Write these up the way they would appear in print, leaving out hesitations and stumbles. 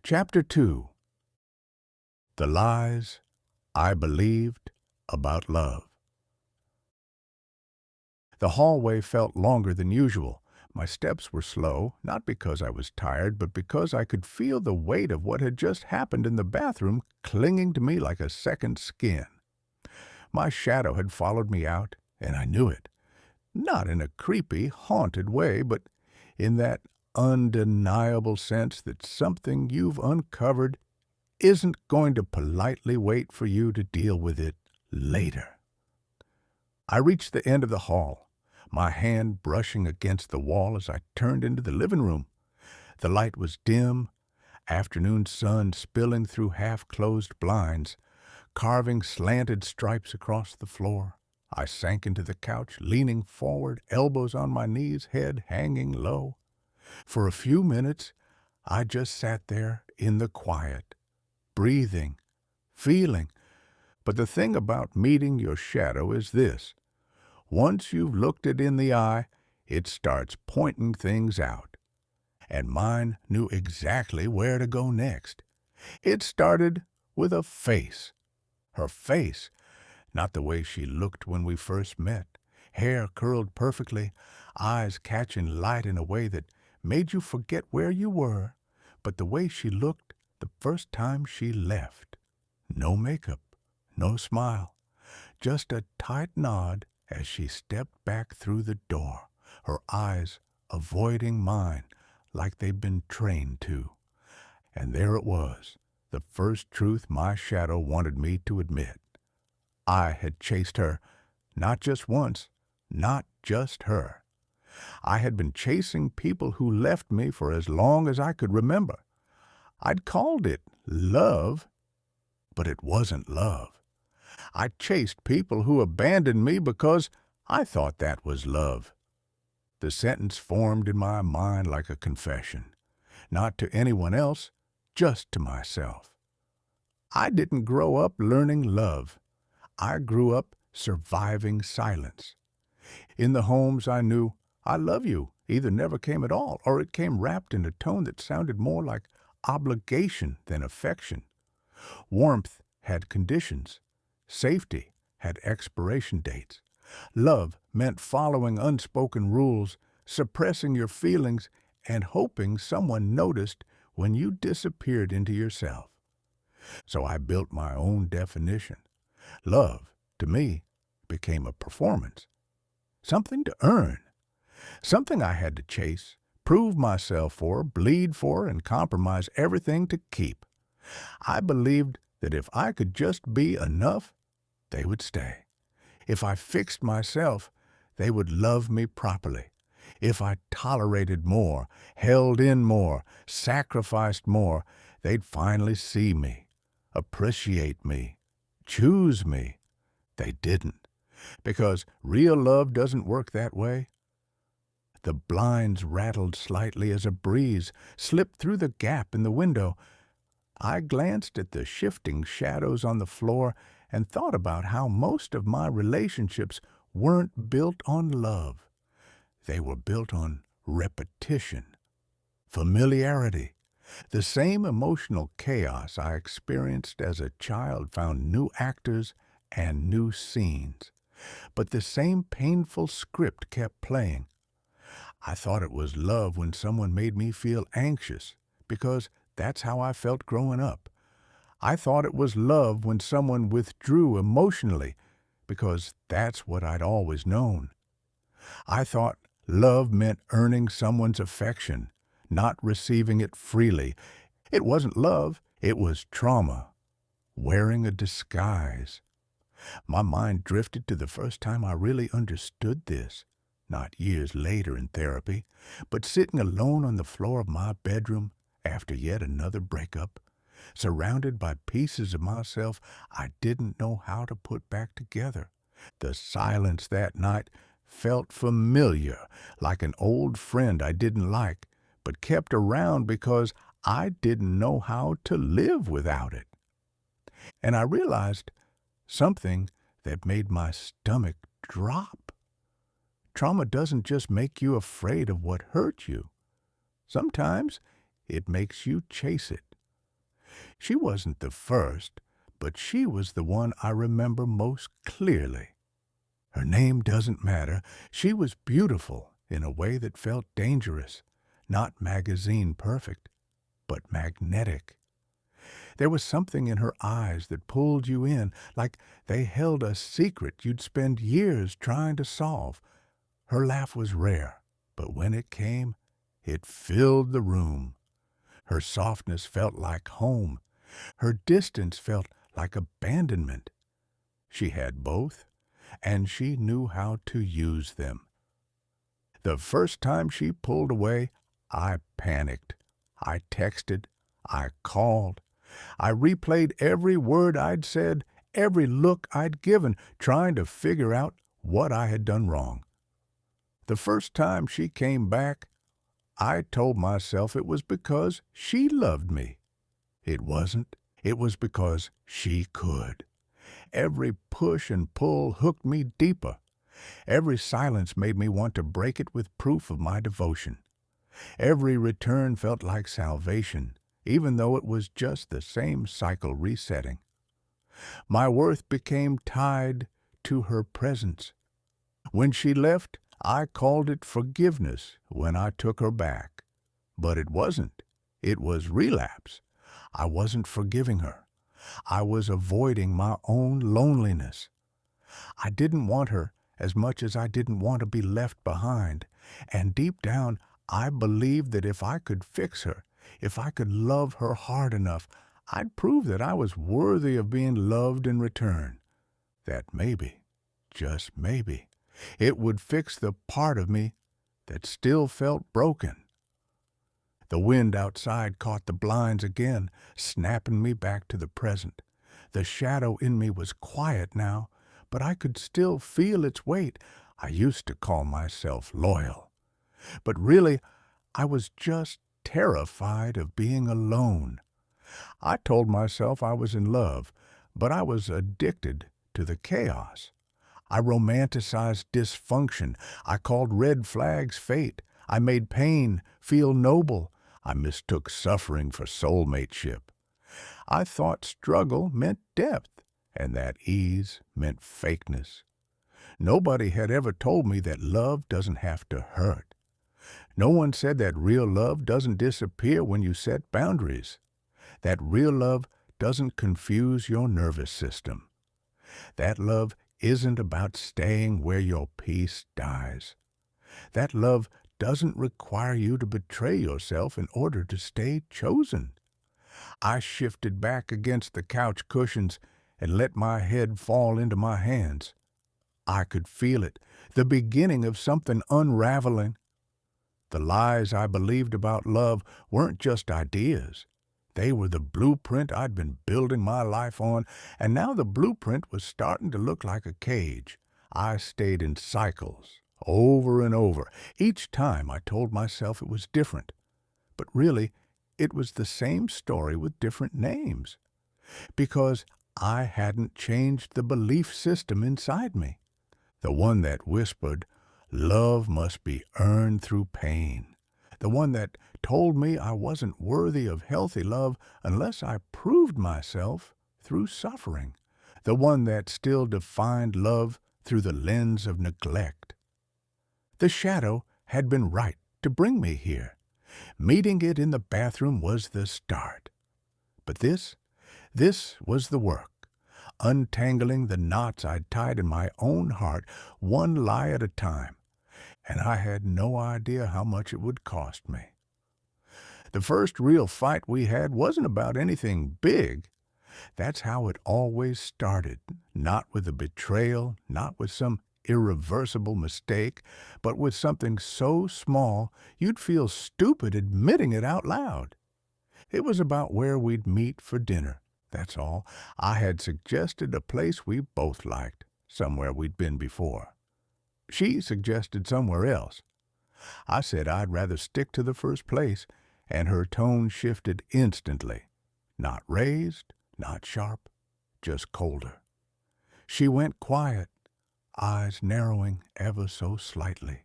Chapter 2. The Lies I Believed About Love. The hallway felt longer than usual. My steps were slow, not because I was tired, but because I could feel the weight of what had just happened in the bathroom clinging to me like a second skin. My shadow had followed me out, and I knew it. Not in a creepy, haunted way, but in that undeniable sense that something you've uncovered isn't going to politely wait for you to deal with it later. I reached the end of the hall, my hand brushing against the wall as I turned into the living room. The light was dim, afternoon sun spilling through half-closed blinds, carving slanted stripes across the floor. I sank into the couch, leaning forward, elbows on my knees, head hanging low. For a few minutes, I just sat there in the quiet, breathing, feeling. But the thing about meeting your shadow is this. Once you've looked it in the eye, it starts pointing things out. And mine knew exactly where to go next. It started with a face. Her face, not the way she looked when we first met. Hair curled perfectly, eyes catching light in a way that made you forget where you were, but the way she looked the first time she left. No makeup, no smile, just a tight nod as she stepped back through the door, her eyes avoiding mine like they'd been trained to. And there it was, the first truth my shadow wanted me to admit. I had chased her, not just once, not just her. I had been chasing people who left me for as long as I could remember. I'd called it love, but it wasn't love. I chased people who abandoned me because I thought that was love. The sentence formed in my mind like a confession, not to anyone else, just to myself. I didn't grow up learning love. I grew up surviving silence. In the homes I knew, I love you either never came at all, or it came wrapped in a tone that sounded more like obligation than affection. Warmth had conditions. Safety had expiration dates. Love meant following unspoken rules, suppressing your feelings, and hoping someone noticed when you disappeared into yourself. So I built my own definition. Love, to me, became a performance. Something to earn. Something I had to chase, prove myself for, bleed for, and compromise everything to keep. I believed that if I could just be enough, they would stay. If I fixed myself, they would love me properly. If I tolerated more, held in more, sacrificed more, they'd finally see me, appreciate me, choose me. They didn't, because real love doesn't work that way. The blinds rattled slightly as a breeze slipped through the gap in the window. I glanced at the shifting shadows on the floor and thought about how most of my relationships weren't built on love. They were built on repetition, familiarity. The same emotional chaos I experienced as a child found new actors and new scenes. But the same painful script kept playing. I thought it was love when someone made me feel anxious, because that's how I felt growing up. I thought it was love when someone withdrew emotionally, because that's what I'd always known. I thought love meant earning someone's affection, not receiving it freely. It wasn't love, it was trauma, wearing a disguise. My mind drifted to the first time I really understood this, not years later in therapy, but sitting alone on the floor of my bedroom after yet another breakup, surrounded by pieces of myself I didn't know how to put back together. The silence that night felt familiar, like an old friend I didn't like, but kept around because I didn't know how to live without it. And I realized something that made my stomach drop. Trauma doesn't just make you afraid of what hurt you. Sometimes it makes you chase it. She wasn't the first, but she was the one I remember most clearly. Her name doesn't matter. She was beautiful in a way that felt dangerous, not magazine perfect, but magnetic. There was something in her eyes that pulled you in, like they held a secret you'd spend years trying to solve. Her laugh was rare, but when it came, it filled the room. Her softness felt like home. Her distance felt like abandonment. She had both, and she knew how to use them. The first time she pulled away, I panicked. I texted. I called. I replayed every word I'd said, every look I'd given, trying to figure out what I had done wrong. The first time she came back, I told myself it was because she loved me. It wasn't. It was because she could. Every push and pull hooked me deeper. Every silence made me want to break it with proof of my devotion. Every return felt like salvation, even though it was just the same cycle resetting. My worth became tied to her presence. When she left, I called it forgiveness when I took her back. But it wasn't. It was relapse. I wasn't forgiving her. I was avoiding my own loneliness. I didn't want her as much as I didn't want to be left behind. And deep down, I believed that if I could fix her, if I could love her hard enough, I'd prove that I was worthy of being loved in return. That maybe, just maybe, it would fix the part of me that still felt broken. The wind outside caught the blinds again, snapping me back to the present. The shadow in me was quiet now, but I could still feel its weight. I used to call myself loyal. But really, I was just terrified of being alone. I told myself I was in love, but I was addicted to the chaos. I romanticized dysfunction. I called red flags fate. I made pain feel noble. I mistook suffering for soulmateship. I thought struggle meant depth, and that ease meant fakeness. Nobody had ever told me that love doesn't have to hurt. No one said that real love doesn't disappear when you set boundaries. That real love doesn't confuse your nervous system. That love isn't about staying where your peace dies. That love doesn't require you to betray yourself in order to stay chosen. I shifted back against the couch cushions and let my head fall into my hands. I could feel it, the beginning of something unraveling. The lies I believed about love weren't just ideas. They were the blueprint I'd been building my life on, and now the blueprint was starting to look like a cage. I stayed in cycles, over and over. Each time I told myself it was different. But really, it was the same story with different names. Because I hadn't changed the belief system inside me. The one that whispered, love must be earned through pain. The one that told me I wasn't worthy of healthy love unless I proved myself through suffering. The one that still defined love through the lens of neglect. The shadow had been right to bring me here. Meeting it in the bathroom was the start. But this was the work. Untangling the knots I'd tied in my own heart, one lie at a time. And I had no idea how much it would cost me. The first real fight we had wasn't about anything big. That's how it always started, not with a betrayal, not with some irreversible mistake, but with something so small you'd feel stupid admitting it out loud. It was about where we'd meet for dinner, that's all. I had suggested a place we both liked, somewhere we'd been before. She suggested somewhere else. I said I'd rather stick to the first place, and her tone shifted instantly. Not raised, not sharp, just colder. She went quiet, eyes narrowing ever so slightly.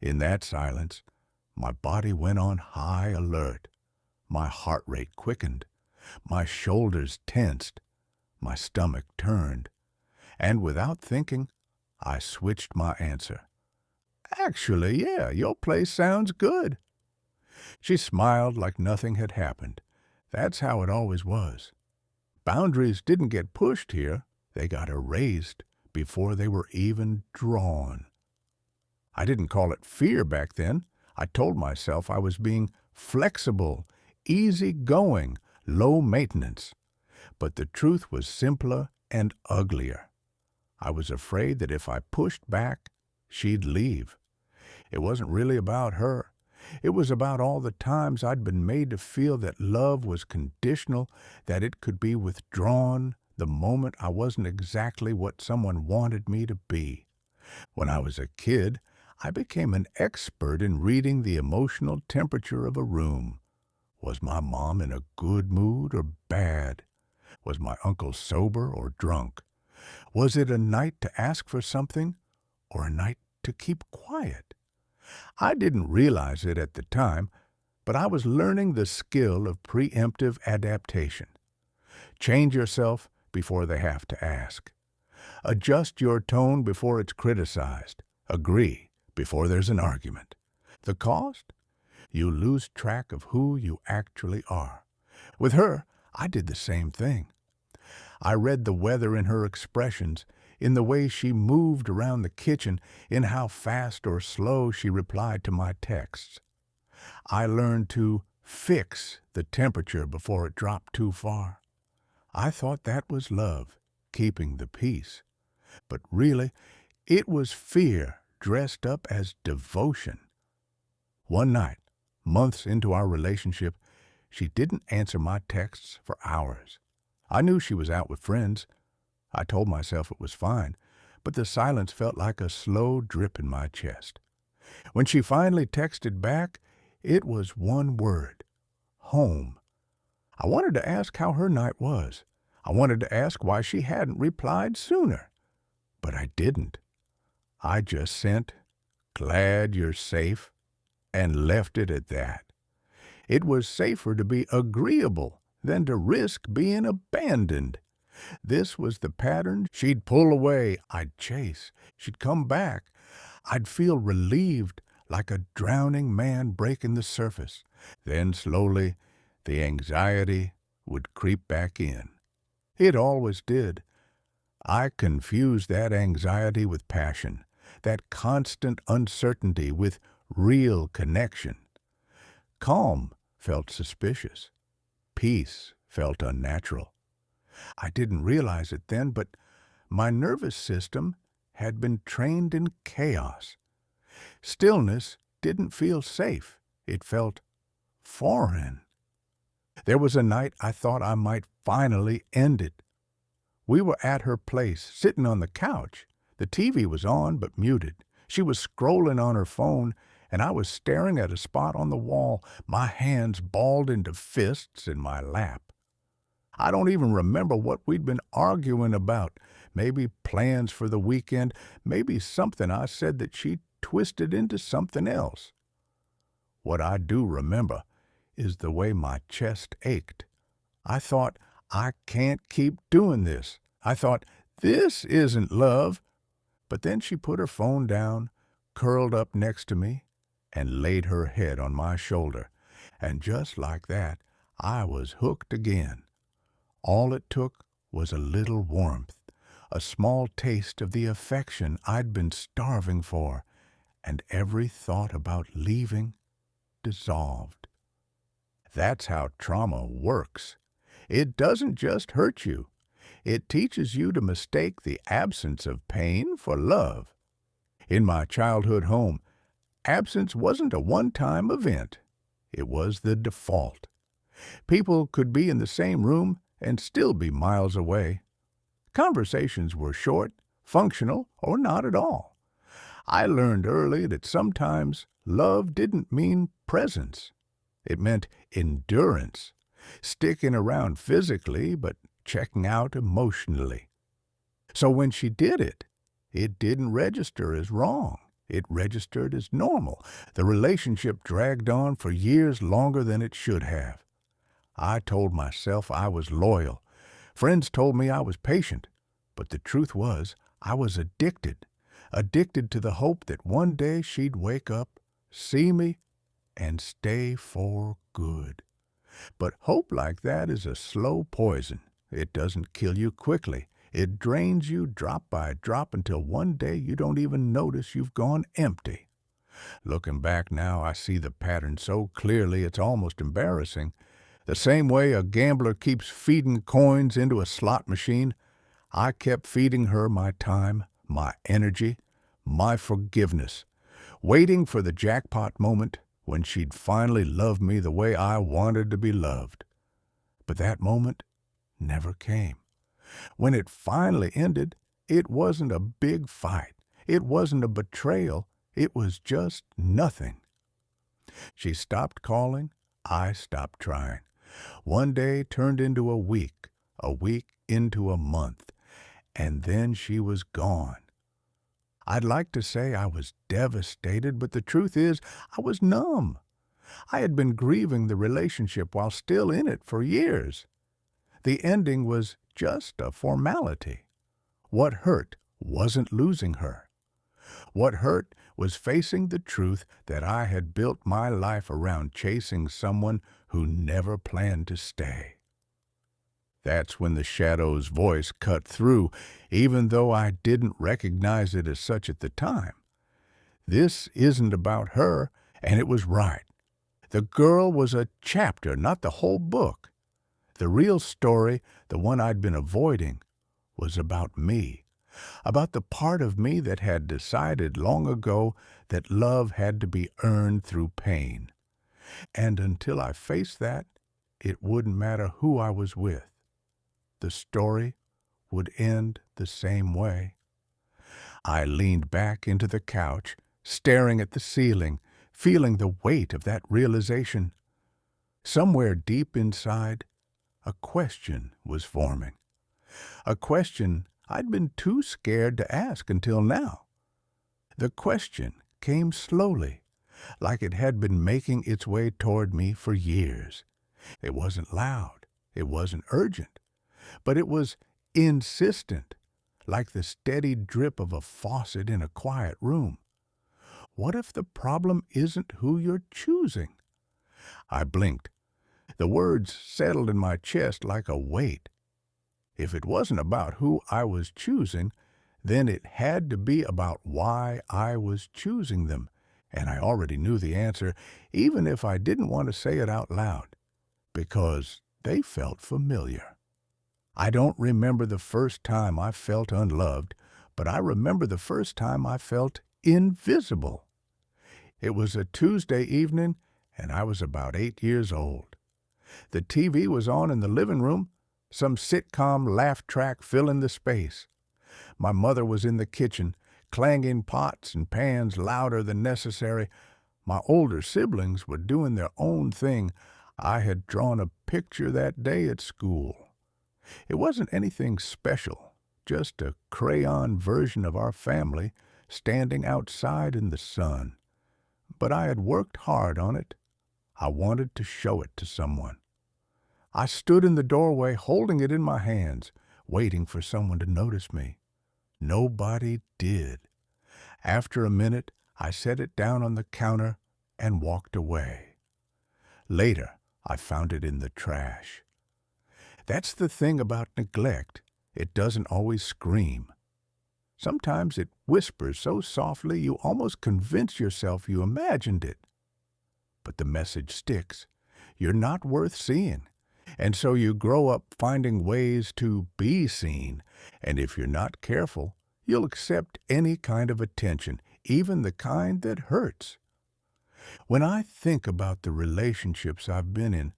In that silence, my body went on high alert. My heart rate quickened. My shoulders tensed, my stomach turned, and without thinking, I switched my answer. Actually, yeah, your place sounds good. She smiled like nothing had happened. That's how it always was. Boundaries didn't get pushed here, they got erased before they were even drawn. I didn't call it fear back then. I told myself I was being flexible, easygoing, low maintenance. But the truth was simpler and uglier. I was afraid that if I pushed back, she'd leave. It wasn't really about her. It was about all the times I'd been made to feel that love was conditional, that it could be withdrawn the moment I wasn't exactly what someone wanted me to be. When I was a kid, I became an expert in reading the emotional temperature of a room. Was my mom in a good mood or bad? Was my uncle sober or drunk? Was it a night to ask for something or a night to keep quiet? I didn't realize it at the time, but I was learning the skill of preemptive adaptation. Change yourself before they have to ask. Adjust your tone before it's criticized. Agree before there's an argument. The cost? You lose track of who you actually are. With her, I did the same thing. I read the weather in her expressions, in the way she moved around the kitchen, in how fast or slow she replied to my texts. I learned to fix the temperature before it dropped too far. I thought that was love, keeping the peace. But really, it was fear dressed up as devotion. One night, months into our relationship, she didn't answer my texts for hours. I knew she was out with friends. I told myself it was fine, but the silence felt like a slow drip in my chest. When she finally texted back, it was one word: home. I wanted to ask how her night was. I wanted to ask why she hadn't replied sooner. But I didn't. I just sent, "Glad you're safe," and left it at that. It was safer to be agreeable than to risk being abandoned. This was the pattern. She'd pull away, I'd chase. She'd come back. I'd feel relieved, like a drowning man breaking the surface. Then slowly, the anxiety would creep back in. It always did. I confused that anxiety with passion, that constant uncertainty with real connection. Calm felt suspicious. Peace felt unnatural. I didn't realize it then, but my nervous system had been trained in chaos. Stillness didn't feel safe. It felt foreign. There was a night I thought I might finally end it. We were at her place, sitting on the couch. The TV was on, but muted. She was scrolling on her phone, and I was staring at a spot on the wall, my hands balled into fists in my lap. I don't even remember what we'd been arguing about. Maybe plans for the weekend, maybe something I said that she twisted into something else. What I do remember is the way my chest ached. I thought, I can't keep doing this. I thought, this isn't love. But then she put her phone down, curled up next to me, and laid her head on my shoulder. And just like that, I was hooked again. All it took was a little warmth, a small taste of the affection I'd been starving for, and every thought about leaving dissolved. That's how trauma works. It doesn't just hurt you. It teaches you to mistake the absence of pain for love. In my childhood home, absence wasn't a one-time event. It was the default. People could be in the same room and still be miles away. Conversations were short, functional, or not at all. I learned early that sometimes love didn't mean presence. It meant endurance, sticking around physically but checking out emotionally. So when she did it, it didn't register as wrong. It registered as normal. The relationship dragged on for years longer than it should have. I told myself I was loyal. Friends told me I was patient. But the truth was, I was addicted. Addicted to the hope that one day she'd wake up, see me, and stay for good. But hope like that is a slow poison. It doesn't kill you quickly. It drains you drop by drop until one day you don't even notice you've gone empty. Looking back now, I see the pattern so clearly it's almost embarrassing. The same way a gambler keeps feeding coins into a slot machine, I kept feeding her my time, my energy, my forgiveness, waiting for the jackpot moment when she'd finally love me the way I wanted to be loved. But that moment never came. When it finally ended, it wasn't a big fight. It wasn't a betrayal. It was just nothing. She stopped calling. I stopped trying. One day turned into a week into a month, and then she was gone. I'd like to say I was devastated, but the truth is I was numb. I had been grieving the relationship while still in it for years. The ending was just a formality. What hurt wasn't losing her. What hurt was facing the truth that I had built my life around chasing someone who never planned to stay. That's when the shadow's voice cut through, even though I didn't recognize it as such at the time. This isn't about her, and it was right. The girl was a chapter, not the whole book. The real story, the one I'd been avoiding, was about me, about the part of me that had decided long ago that love had to be earned through pain. And until I faced that, it wouldn't matter who I was with. The story would end the same way. I leaned back into the couch, staring at the ceiling, feeling the weight of that realization. Somewhere deep inside, a question was forming. A question I'd been too scared to ask until now. The question came slowly, like it had been making its way toward me for years. It wasn't loud. It wasn't urgent. But it was insistent, like the steady drip of a faucet in a quiet room. What if the problem isn't who you're choosing? I blinked. The words settled in my chest like a weight. If it wasn't about who I was choosing, then it had to be about why I was choosing them, and I already knew the answer, even if I didn't want to say it out loud, because they felt familiar. I don't remember the first time I felt unloved, but I remember the first time I felt invisible. It was a Tuesday evening, and I was about 8 years old. The TV was on in the living room, some sitcom laugh track filling the space. My mother was in the kitchen, clanging pots and pans louder than necessary. My older siblings were doing their own thing. I had drawn a picture that day at school. It wasn't anything special, just a crayon version of our family standing outside in the sun. But I had worked hard on it. I wanted to show it to someone. I stood in the doorway holding it in my hands, waiting for someone to notice me. Nobody did. After a minute, I set it down on the counter and walked away. Later, I found it in the trash. That's the thing about neglect. It doesn't always scream. Sometimes it whispers so softly you almost convince yourself you imagined it. But the message sticks. You're not worth seeing. And so you grow up finding ways to be seen. And if you're not careful, you'll accept any kind of attention, even the kind that hurts. When I think about the relationships I've been in,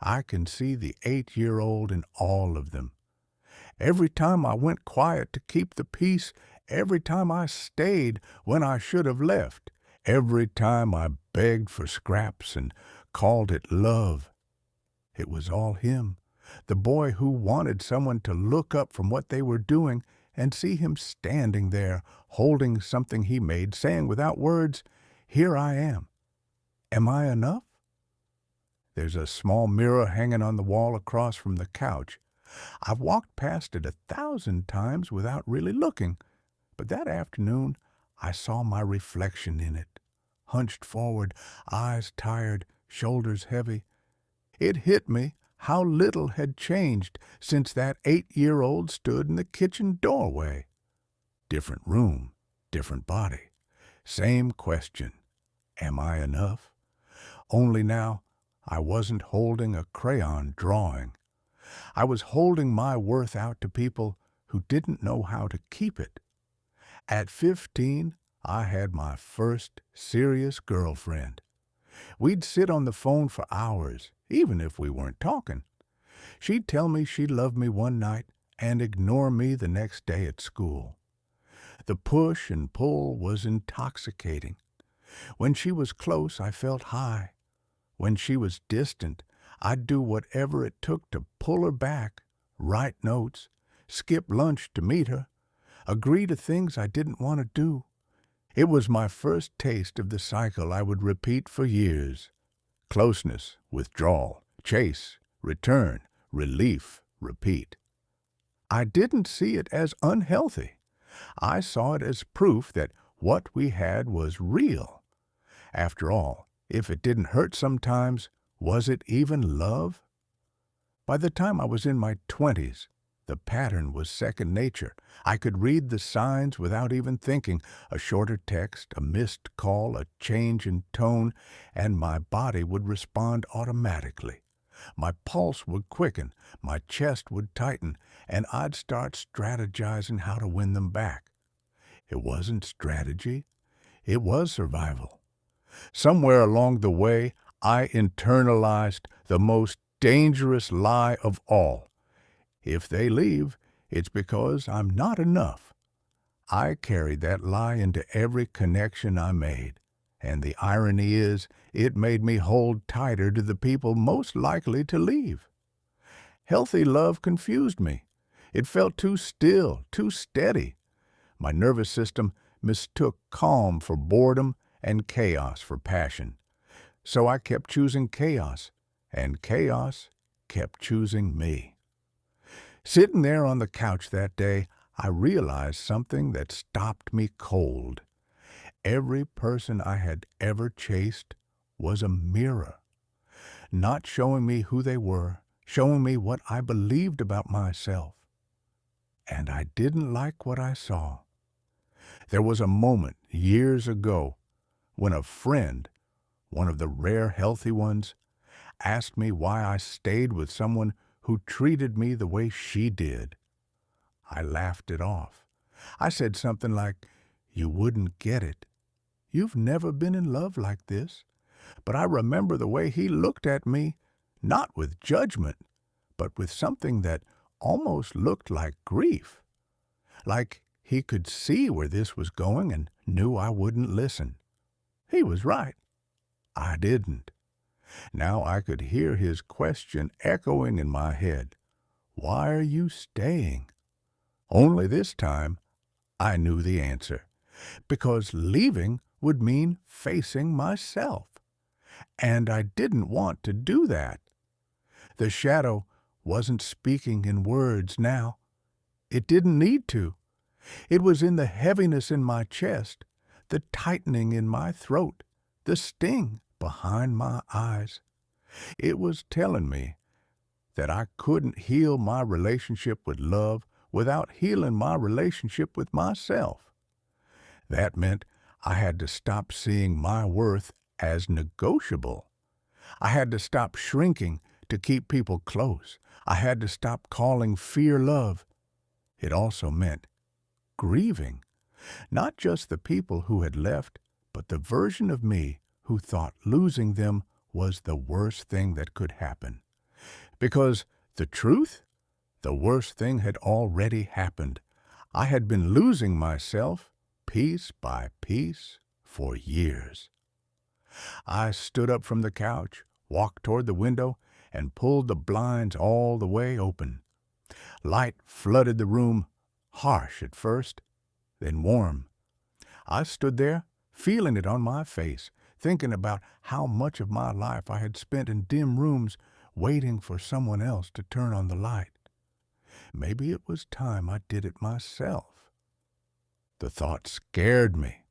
I can see the 8-year-old in all of them. Every time I went quiet to keep the peace, every time I stayed when I should have left, every time I begged for scraps and called it love, it was all him, the boy who wanted someone to look up from what they were doing and see him standing there, holding something he made, saying without words, "Here I am. Am I enough?" There's a small mirror hanging on the wall across from the couch. I've walked past it 1,000 times without really looking, but that afternoon I saw my reflection in it. Hunched forward, eyes tired, shoulders heavy. It hit me how little had changed since that 8-year-old stood in the kitchen doorway. Different room, different body. Same question. Am I enough? Only now I wasn't holding a crayon drawing. I was holding my worth out to people who didn't know how to keep it. At 15, I had my first serious girlfriend. We'd sit on the phone for hours, even if we weren't talking. She'd tell me she loved me one night and ignore me the next day at school. The push and pull was intoxicating. When she was close, I felt high. When she was distant, I'd do whatever it took to pull her back, write notes, skip lunch to meet her, agree to things I didn't want to do. It was my first taste of the cycle I would repeat for years. Closeness, withdrawal, chase, return, relief, repeat. I didn't see it as unhealthy. I saw it as proof that what we had was real. After all, if it didn't hurt sometimes, was it even love? By the time I was in my 20s, the pattern was second nature. I could read the signs without even thinking. A shorter text, a missed call, a change in tone, and my body would respond automatically. My pulse would quicken, my chest would tighten, and I'd start strategizing how to win them back. It wasn't strategy, it was survival. Somewhere along the way, I internalized the most dangerous lie of all. If they leave, it's because I'm not enough. I carried that lie into every connection I made. And the irony is, it made me hold tighter to the people most likely to leave. Healthy love confused me. It felt too still, too steady. My nervous system mistook calm for boredom and chaos for passion. So I kept choosing chaos, and chaos kept choosing me. Sitting there on the couch that day, I realized something that stopped me cold. Every person I had ever chased was a mirror, not showing me who they were, showing me what I believed about myself. And I didn't like what I saw. There was a moment years ago when a friend, one of the rare healthy ones, asked me why I stayed with someone who treated me the way she did. I laughed it off. I said something like, "You wouldn't get it. You've never been in love like this." But I remember the way he looked at me, not with judgment, but with something that almost looked like grief. Like he could see where this was going and knew I wouldn't listen. He was right. I didn't. Now I could hear his question echoing in my head. Why are you staying? Only this time, I knew the answer. Because leaving would mean facing myself. And I didn't want to do that. The shadow wasn't speaking in words now. It didn't need to. It was in the heaviness in my chest, the tightening in my throat, the sting behind my eyes. It was telling me that I couldn't heal my relationship with love without healing my relationship with myself. That meant I had to stop seeing my worth as negotiable. I had to stop shrinking to keep people close. I had to stop calling fear love. It also meant grieving, not just the people who had left, but the version of me who thought losing them was the worst thing that could happen. Because the truth, the worst thing had already happened. I had been losing myself, piece by piece, for years. I stood up from the couch, walked toward the window, and pulled the blinds all the way open. Light flooded the room, harsh at first, then warm. I stood there, feeling it on my face, thinking about how much of my life I had spent in dim rooms waiting for someone else to turn on the light. Maybe it was time I did it myself. The thought scared me.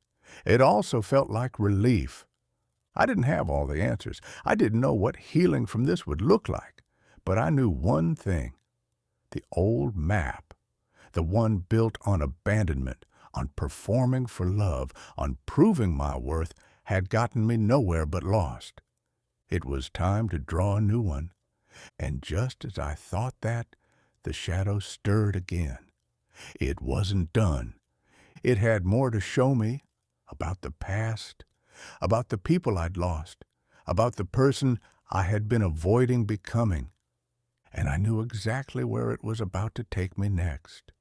It also felt like relief. I didn't have all the answers. I didn't know what healing from this would look like. But I knew one thing. The old map, the one built on abandonment, on performing for love, on proving my worth, had gotten me nowhere but lost. It was time to draw a new one. And just as I thought that, the shadow stirred again. It wasn't done. It had more to show me about the past, about the people I'd lost, about the person I had been avoiding becoming. And I knew exactly where it was about to take me next.